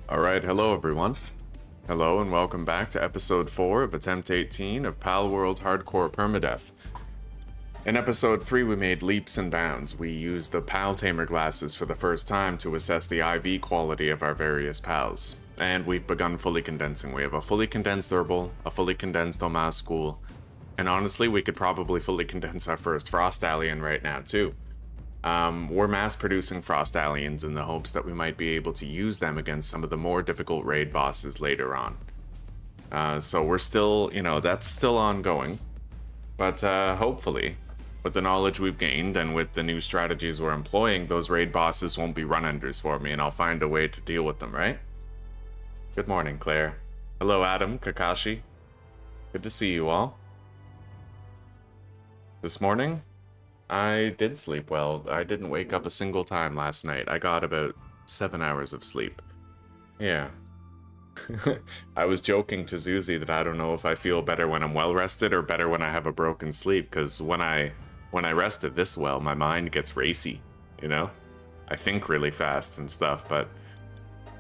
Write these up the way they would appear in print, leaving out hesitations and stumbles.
Alright, hello everyone. Hello and welcome back to episode 4 of Attempt 18 of Palworld Hardcore Permadeath. In episode 3 we made leaps and bounds. We used the Pal Tamer glasses for the first time to assess the IV quality of our various pals. And we've begun fully condensing. We have a fully condensed Herbal, a fully condensed Omas School, and honestly we could probably fully condense our first Frost Alien right now too. We're mass producing Frost Aliens in the hopes that we might be able to use them against some of the more difficult raid bosses later on. So we're still, that's still ongoing. But hopefully, with the knowledge we've gained and with the new strategies we're employing, those raid bosses won't be run-enders for me and I'll find a way to deal with them, right? Good morning, Claire. Hello, Adam, Kakashi. Good to see you all. This morning, I did sleep well. I didn't wake up a single time last night. I got about 7 hours of sleep. Yeah. I was joking to Zuzi that I don't know if I feel better when I'm well rested or better when I have a broken sleep, because when I rested this well, my mind gets racy, I think really fast and stuff, but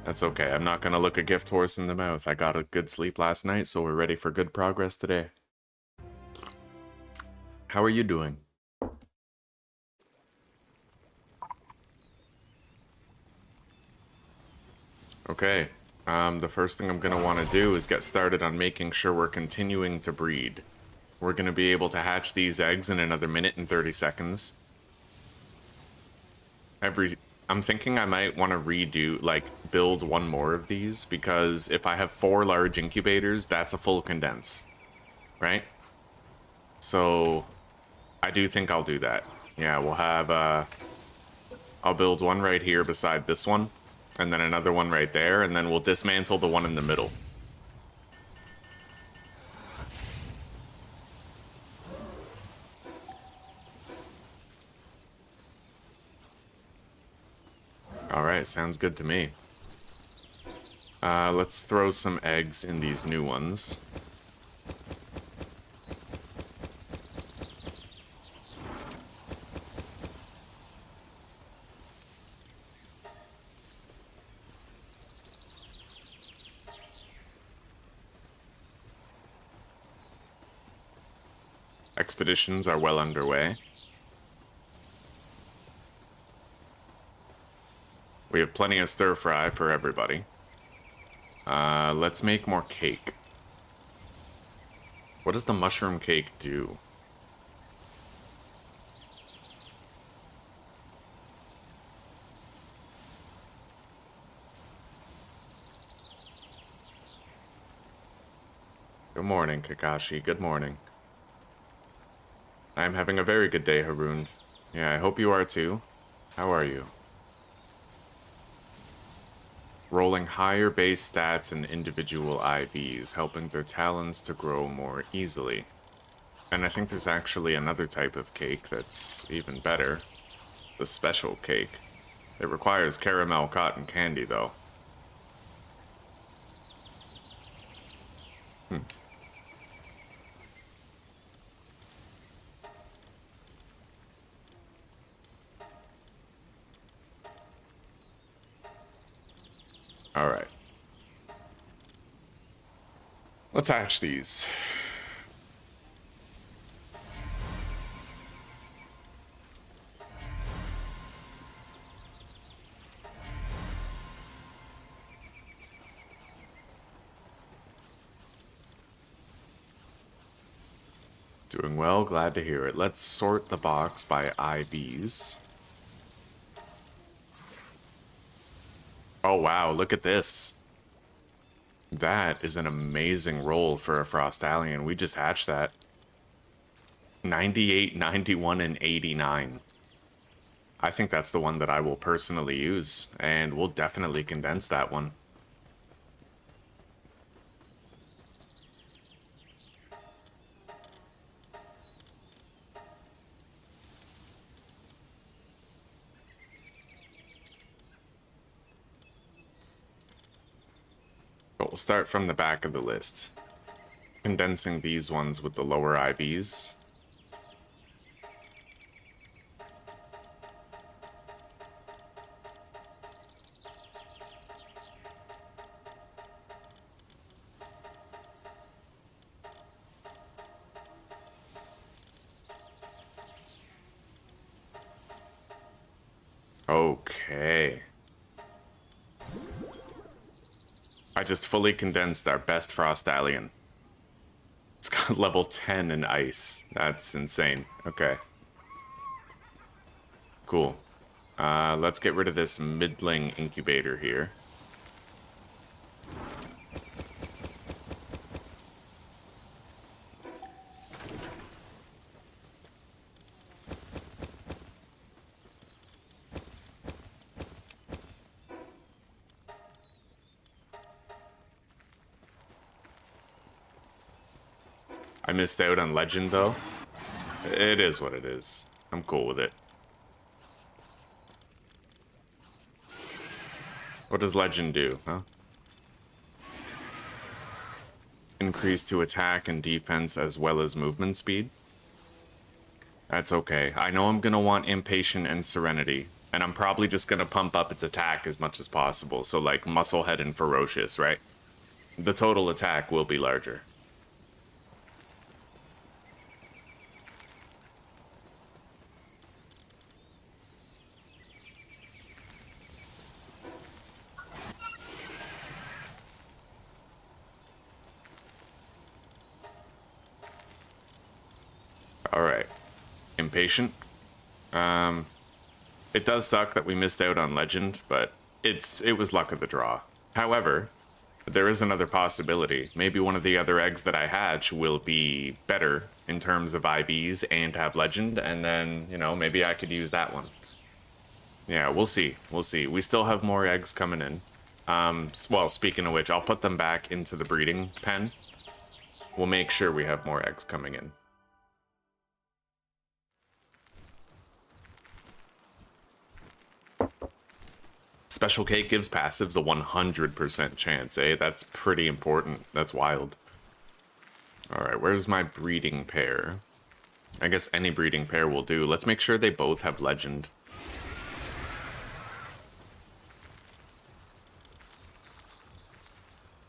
that's okay. I'm not gonna look a gift horse in the mouth. I got a good sleep last night, so we're ready for good progress today. How are you doing? Okay, the first thing I'm going to want to do is get started on making sure we're continuing to breed. We're going to be able to hatch these eggs in another minute and 30 seconds. I'm thinking I might want to build one more of these, because if I have 4 large incubators, that's a full condense, right? So, I do think I'll do that. Yeah, we'll have, I'll build one right here beside this one. And then another one right there, and then we'll dismantle the one in the middle. Alright, sounds good to me. Let's throw some eggs in these new ones. Expeditions are well underway. We have plenty of stir fry for everybody. Let's make more cake. What does the mushroom cake do? Good morning, Kakashi. Good morning. I'm having a very good day, Haroon. Yeah, I hope you are too. How are you? Rolling higher base stats and individual IVs, helping their talents to grow more easily. And I think there's actually another type of cake that's even better. The special cake. It requires caramel cotton candy, though. Alright. Let's hatch these. Doing well, glad to hear it. Let's sort the box by IVs. Oh wow, look at this. That is an amazing roll for a Frost Alien. We just hatched that. 98, 91, and 89. I think that's the one that I will personally use, and we'll definitely condense that one. But we'll start from the back of the list. Condensing these ones with the lower IVs. Okay. I just fully condensed our best Frost Alien. It's got level 10 in ice. That's insane. Okay. Cool. Let's get rid of this middling incubator here. I missed out on Legend, though. It is what it is. I'm cool with it. What does Legend do, huh? Increase to attack and defense as well as movement speed. That's okay. I know I'm gonna want Impatient and Serenity, and I'm probably just gonna pump up its attack as much as possible. So like Musclehead and Ferocious, right? The total attack will be larger. Alright. Impatient. It does suck that we missed out on Legend, but it was luck of the draw. However, there is another possibility. Maybe one of the other eggs that I hatch will be better in terms of IVs and have Legend, and then, you know, maybe I could use that one. Yeah, we'll see. We'll see. We still have more eggs coming in. Well, speaking of which, I'll put them back into the breeding pen. We'll make sure we have more eggs coming in. Special Cake gives passives a 100% chance, eh? That's pretty important. That's wild. Alright, where's my breeding pair? I guess any breeding pair will do. Let's make sure they both have Legend.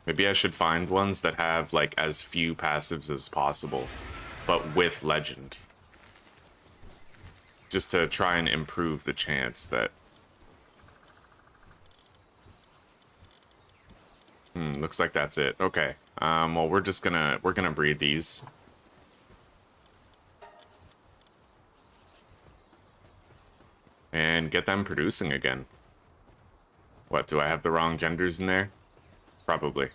Maybe I should find ones that have, like, as few passives as possible, but with Legend. Just to try and improve the chance that... looks like that's it. Okay. Well, we're gonna breed these. And get them producing again. What, do I have the wrong genders in there? Probably.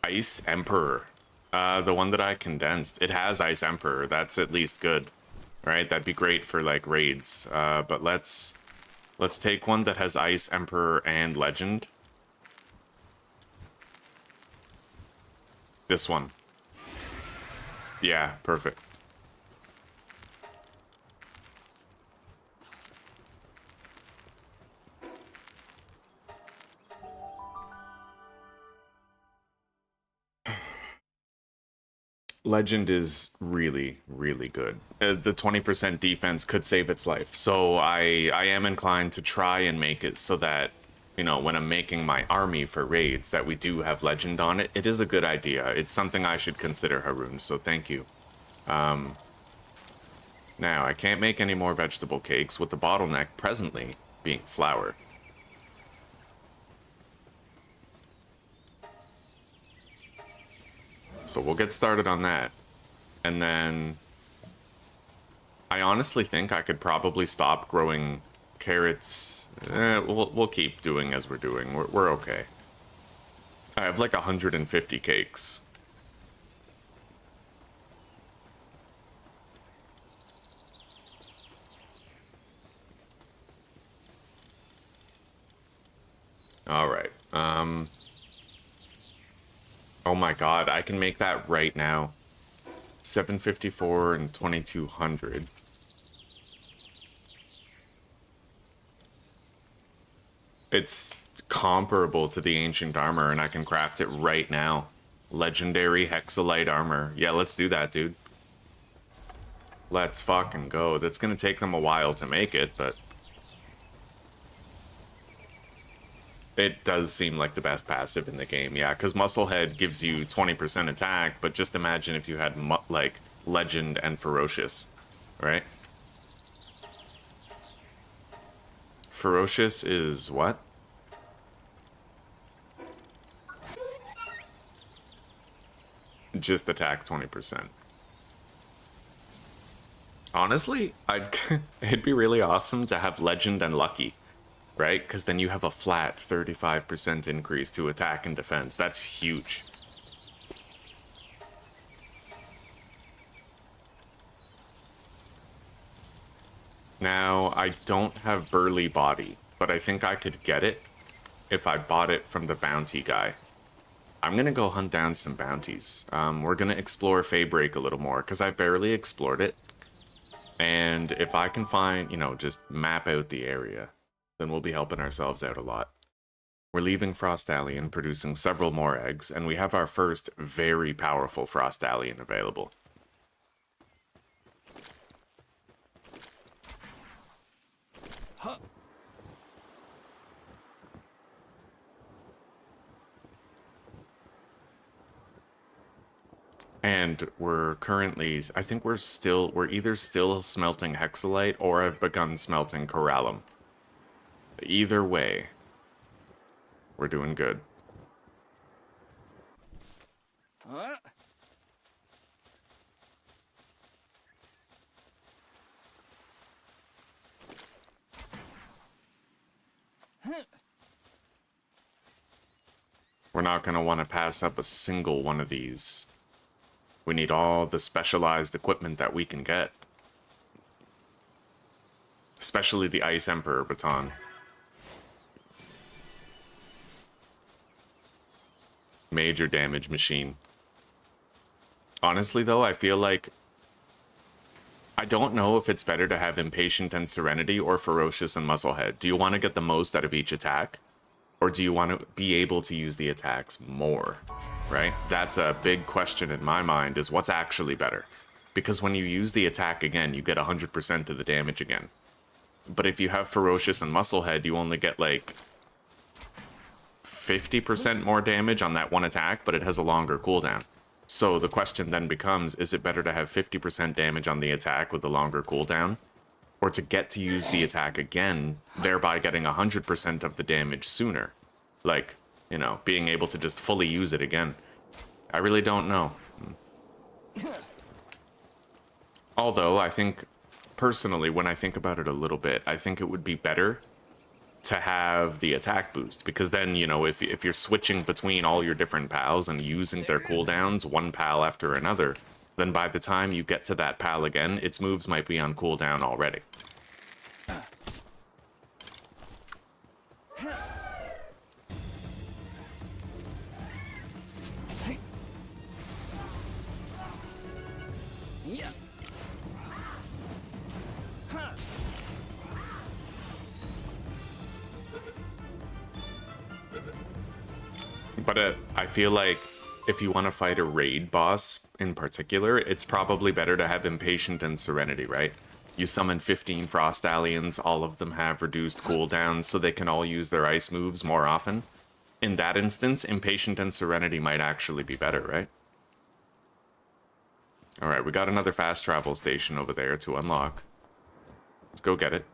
Ice Emperor. The one that I condensed. It has Ice Emperor. That's at least good. Right? That'd be great for, like, raids. But let's take one that has Ice Emperor and Legend. This one. Yeah, perfect. Legend is really, really good. The 20% defense could save its life. So I am inclined to try and make it so that, you know, when I'm making my army for raids, that we do have Legend on it. It is a good idea. It's something I should consider, Haroon, so thank you. Now, I can't make any more vegetable cakes with the bottleneck presently being flour. So we'll get started on that. And then I honestly think I could probably stop growing carrots. We'll keep doing as we're doing. We're okay. I have like 150 cakes. All right. Oh my god, I can make that right now. 754 and 2200. It's comparable to the ancient armor, and I can craft it right now. Legendary Hexalite armor. Yeah, let's do that, dude. Let's fucking go. That's gonna take them a while to make it, but it does seem like the best passive in the game, yeah, because Musclehead gives you 20% attack, but just imagine if you had, like, Legend and Ferocious, right? Ferocious is what? Just attack 20%. Honestly, it'd be really awesome to have Legend and Lucky. Right? Because then you have a flat 35% increase to attack and defense. That's huge. Now, I don't have Burly Body, but I think I could get it if I bought it from the bounty guy. I'm gonna go hunt down some bounties. We're gonna explore Faybreak a little more, because I've barely explored it. And if I can find, you know, just map out the area, then we'll be helping ourselves out a lot. We're leaving Frostallion, producing several more eggs, and we have our first very powerful Frostallion available. Huh. And we're currently, I think we're either still smelting Hexalite or have begun smelting Corallum. Either way, we're doing good. Huh? We're not going to want to pass up a single one of these. We need all the specialized equipment that we can get. Especially the Ice Emperor baton. Major damage machine. Honestly, though, I feel like I don't know if it's better to have Impatient and Serenity or Ferocious and Musclehead. Do you want to get the most out of each attack? Or do you want to be able to use the attacks more? Right? That's a big question in my mind, is what's actually better? Because when you use the attack again, you get 100% of the damage again. But if you have Ferocious and Musclehead, you only get like 50% more damage on that one attack, but it has a longer cooldown. So the question then becomes, is it better to have 50% damage on the attack with a longer cooldown? Or to get to use the attack again, thereby getting 100% of the damage sooner? Like, you know, being able to just fully use it again. I really don't know. Although, I think, personally, when I think about it a little bit, I think it would be better to have the attack boost, because then, you know, if you're switching between all your different pals and using their cooldowns, one pal after another, then by the time you get to that pal again, its moves might be on cooldown already. But I feel like if you want to fight a raid boss in particular, it's probably better to have Impatient and Serenity, right? You summon 15 Frostallions, all of them have reduced cooldowns, so they can all use their ice moves more often. In that instance, Impatient and Serenity might actually be better, right? Alright, we got another fast travel station over there to unlock. Let's go get it.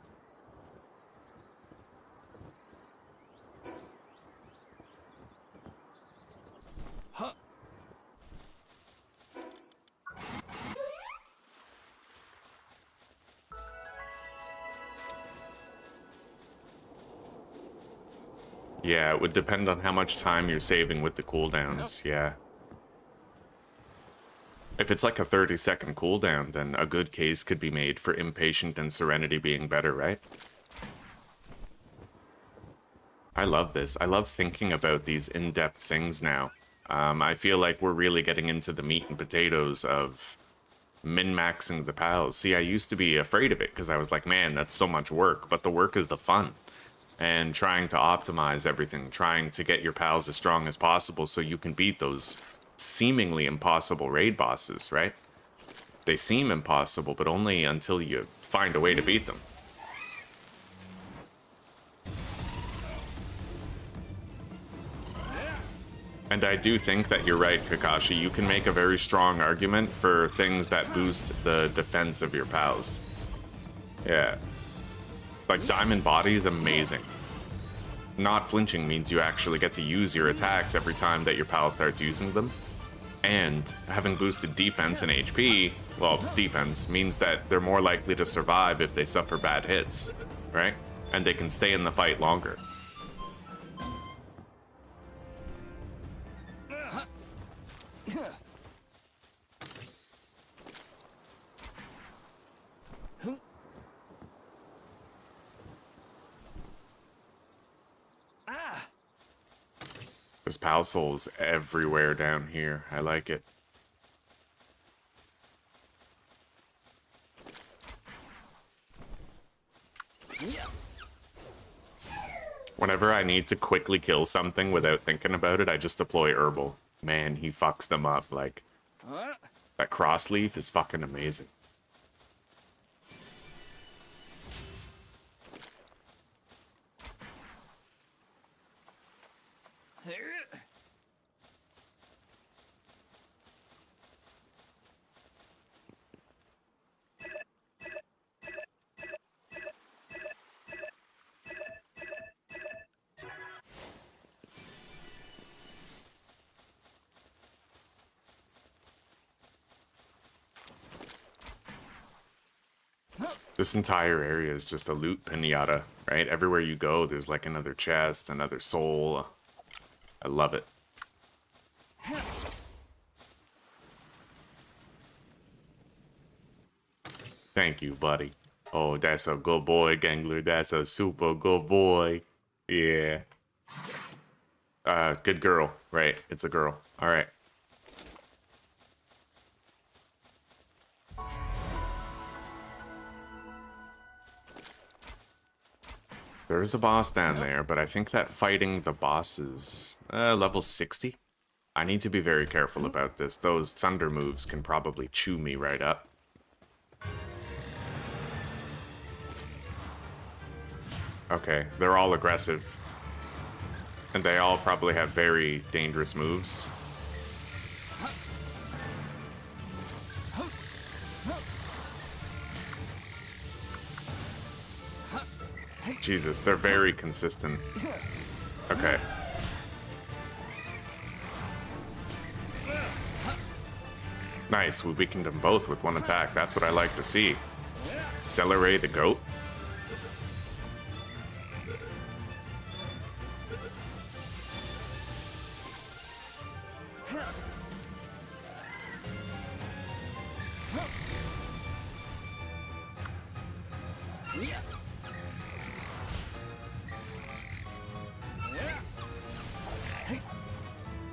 Yeah, it would depend on how much time you're saving with the cooldowns, yeah. If it's like a 30-second cooldown, then a good case could be made for Impatient and Serenity being better, right? I love this. I love thinking about these in-depth things now. I feel like we're really getting into the meat and potatoes of min-maxing the pals. See, I used to be afraid of it, because I was like, man, that's so much work, but the work is the fun. And trying to optimize everything, trying to get your pals as strong as possible so you can beat those seemingly impossible raid bosses, right? They seem impossible, but only until you find a way to beat them. And I do think that you're right, Kakashi. You can make a very strong argument for things that boost the defense of your pals. Yeah. Like, Diamond Body is amazing. Not flinching means you actually get to use your attacks every time that your pal starts using them. And having boosted defense and HP, well, defense, means that they're more likely to survive if they suffer bad hits, right? And they can stay in the fight longer. There's pal souls everywhere down here. I like it. Whenever I need to quickly kill something without thinking about it, I just deploy Herbal. Man, he fucks them up. Like, that cross leaf is fucking amazing. This entire area is just a loot pinata, right? Everywhere you go, there's like another chest, another soul. I love it. Thank you, buddy. Oh, that's a good boy, Gangler. That's a super good boy. Yeah. Good girl. Right, it's a girl. All right. There is a boss down there, but I think that fighting the boss is level 60. I need to be very careful about this. Those thunder moves can probably chew me right up. Okay, they're all aggressive. And they all probably have very dangerous moves. Jesus, they're very consistent. Okay. Nice, we weakened them both with one attack. That's what I like to see. Celery the goat.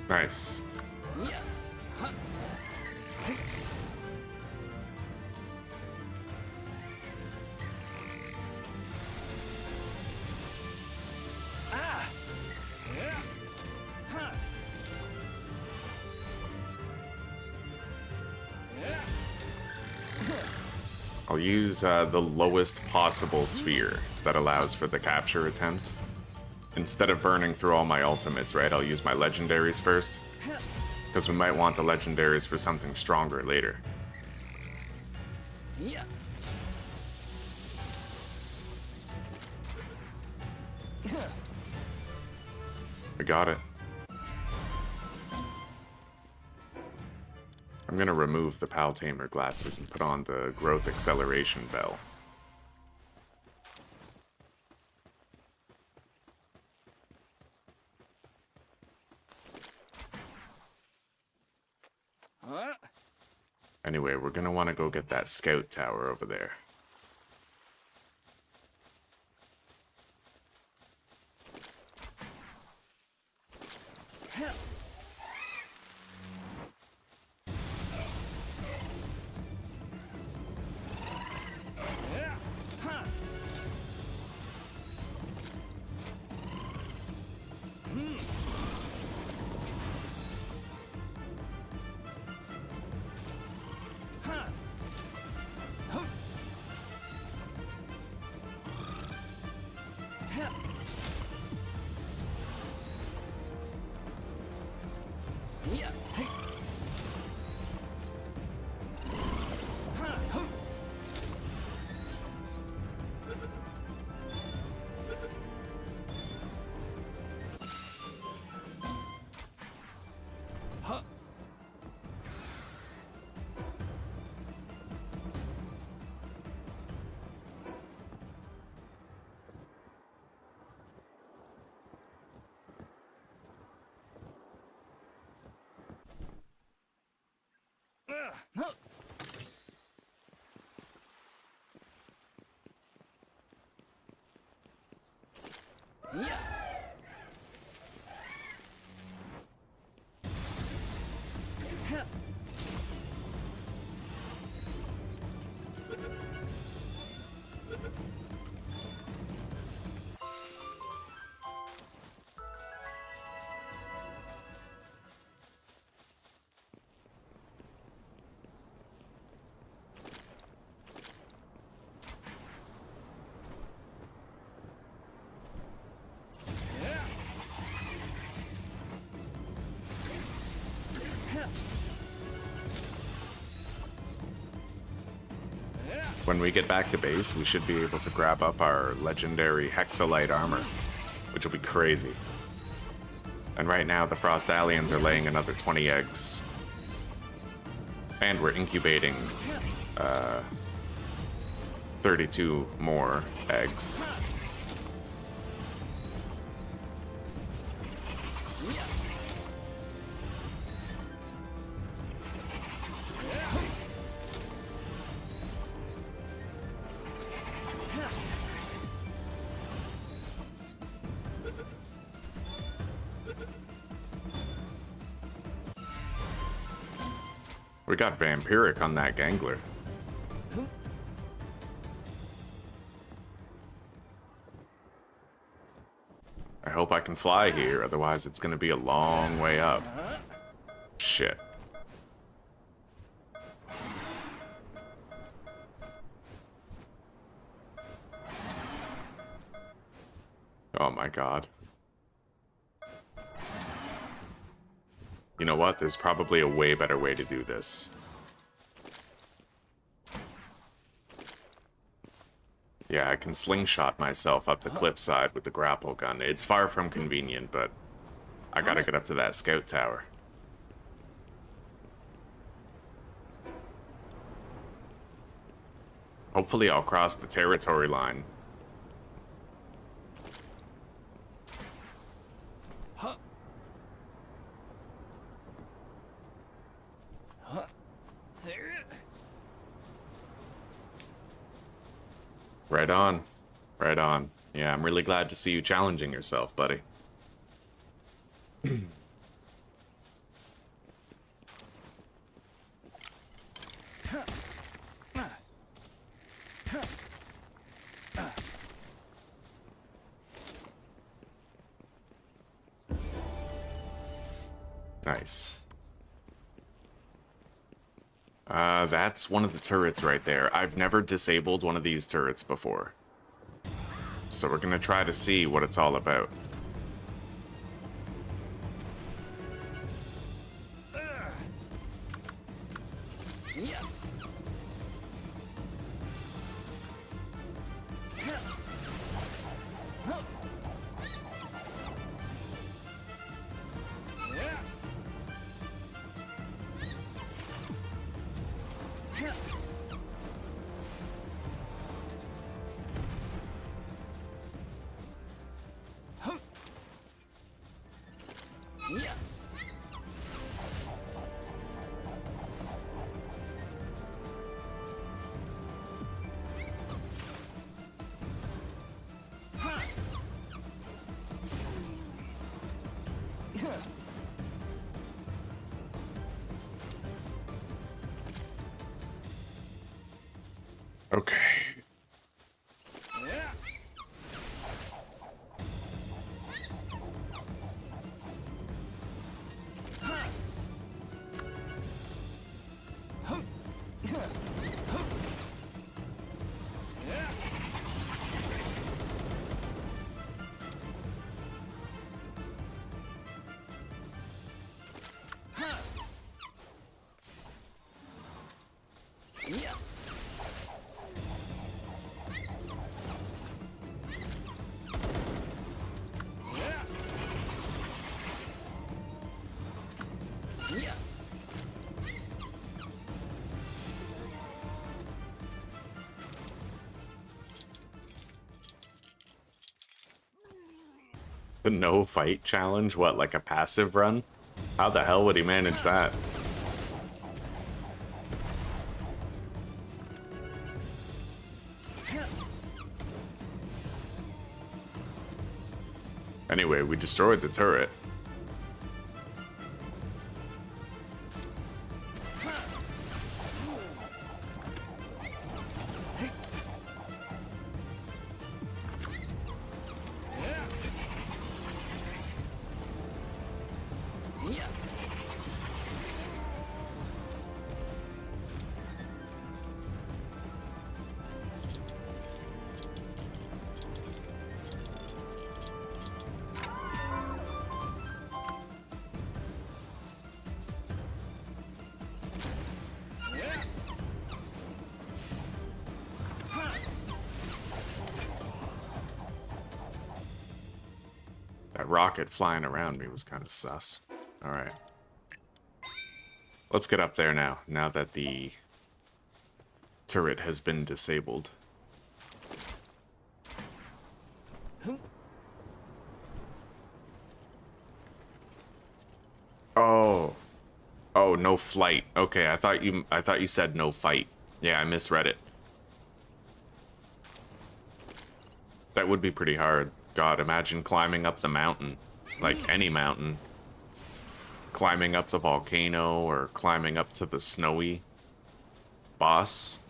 Nice. I'll use the lowest possible sphere that allows for the capture attempt. Instead of burning through all my ultimates, right, I'll use my legendaries first. Because we might want the legendaries for something stronger later. We got it. I'm gonna remove the Pal Tamer glasses and put on the growth acceleration bell. Anyway, we're gonna want to go get that scout tower over there. When we get back to base, we should be able to grab up our legendary Hexalite armor, which will be crazy. And right now, the Frost Aliens are laying another 20 eggs. And we're incubating 32 more eggs. We got Vampiric on that Gangler. I hope I can fly here, otherwise it's gonna be a long way up. Shit. Oh my god. You know what? There's probably a way better way to do this. Yeah, I can slingshot myself up the cliffside with the grapple gun. It's far from convenient, but I gotta get up to that scout tower. Hopefully I'll cross the territory line. Right on. Right on. Yeah, I'm really glad to see you challenging yourself, buddy. Nice. That's one of the turrets right there. I've never disabled one of these turrets before. So we're gonna try to see what it's all about. Okay. The no fight challenge? What, like a passive run? How the hell would he manage that? Anyway, we destroyed the turret. That rocket flying around me was kind of sus. Alright. Let's get up there now that the turret has been disabled. Oh. Oh, no flight. Okay, I thought you said no fight. Yeah, I misread it. That would be pretty hard. God, imagine climbing up the mountain. Like any mountain. Climbing up the volcano or climbing up to the snowy boss.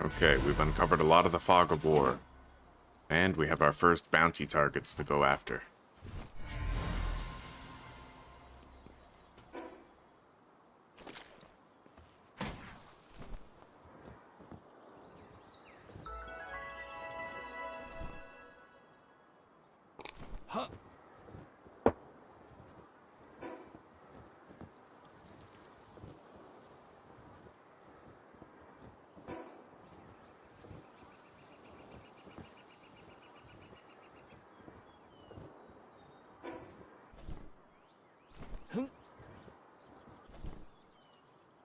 Okay, we've uncovered a lot of the fog of war. And we have our first bounty targets to go after. Huh.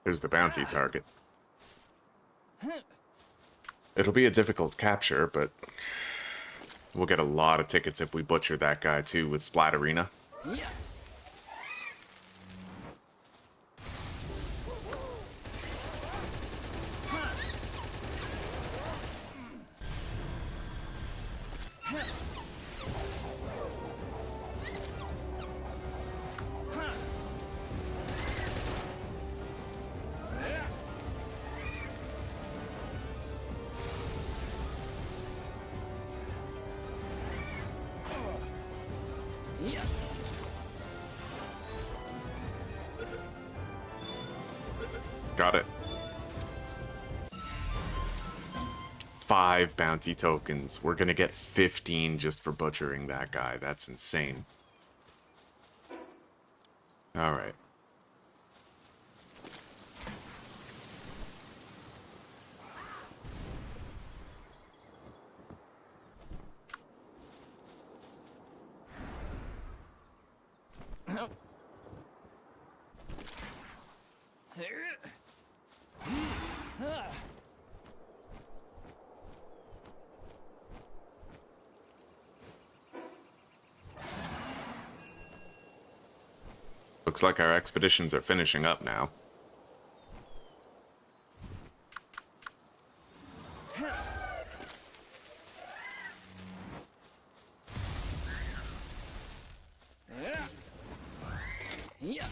Here's the bounty target. It'll be a difficult capture, but we'll get a lot of tickets if we butcher that guy too with Splatterina. Got it. 5 bounty tokens. We're gonna get 15 just for butchering that guy. That's insane. Alright. Looks like our expeditions are finishing up now. Yeah.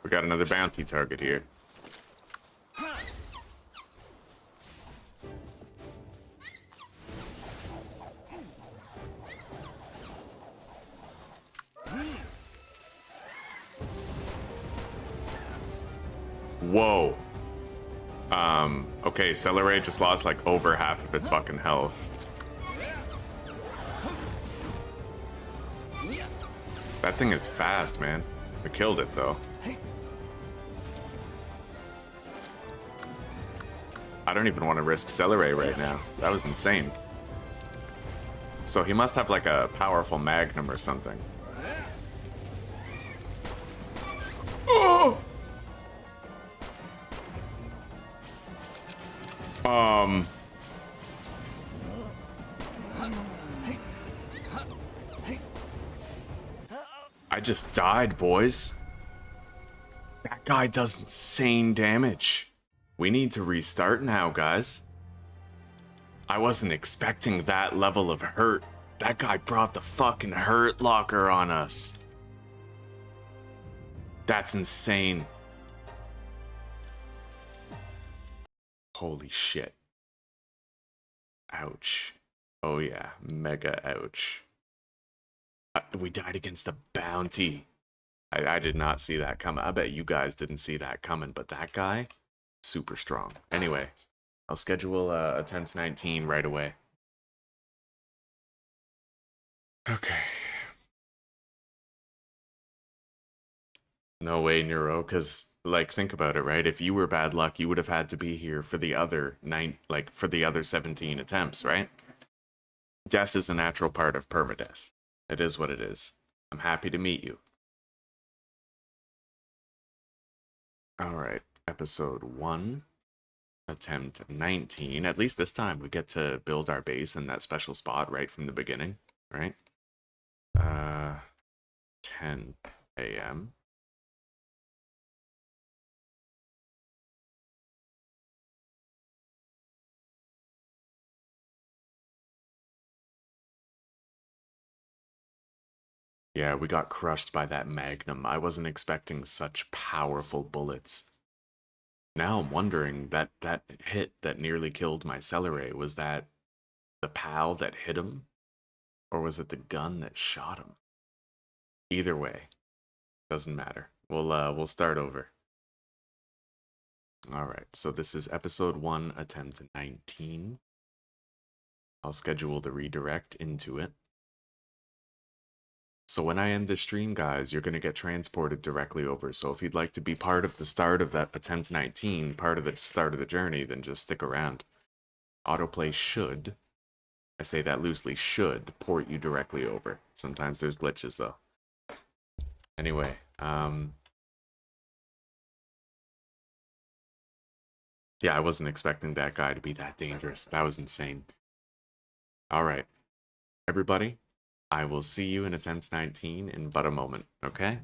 We got another bounty target here. Whoa. Okay, Celeray just lost like over half of its fucking health. That thing is fast, man. I killed it though. I don't even want to risk Celeray right now. That was insane. So he must have like a powerful magnum or something. Oh! I just died, boys. That guy does insane damage. We need to restart now, guys. I wasn't expecting that level of hurt. That guy brought the fucking hurt locker on us. That's insane. Holy shit. Ouch. Oh yeah, mega ouch. We died against a bounty. I did not see that coming. I bet you guys didn't see that coming, but that guy, super strong. Anyway, I'll schedule attempt 19 right away. Okay. No way, Neuro, because, like, think about it, right? If you were bad luck, you would have had to be here for the other for the other 17 attempts, right? Death is a natural part of permadeath. It is what it is. I'm happy to meet you. Alright, episode 1, attempt 19. At least this time we get to build our base in that special spot right from the beginning, right? 10 a.m. Yeah, we got crushed by that magnum. I wasn't expecting such powerful bullets. Now I'm wondering that hit that nearly killed my Celeray, was that the PAL that hit him? Or was it the gun that shot him? Either way, doesn't matter. We'll start over. Alright, so this is episode 1, attempt 19. I'll schedule the redirect into it. So when I end this stream, guys, you're going to get transported directly over. So if you'd like to be part of the start of that attempt 19, part of the start of the journey, then just stick around. Autoplay should, I say that loosely, should port you directly over. Sometimes there's glitches, though. Anyway, yeah, I wasn't expecting that guy to be that dangerous. That was insane. Alright, everybody. I will see you in attempt 19 in but a moment, okay?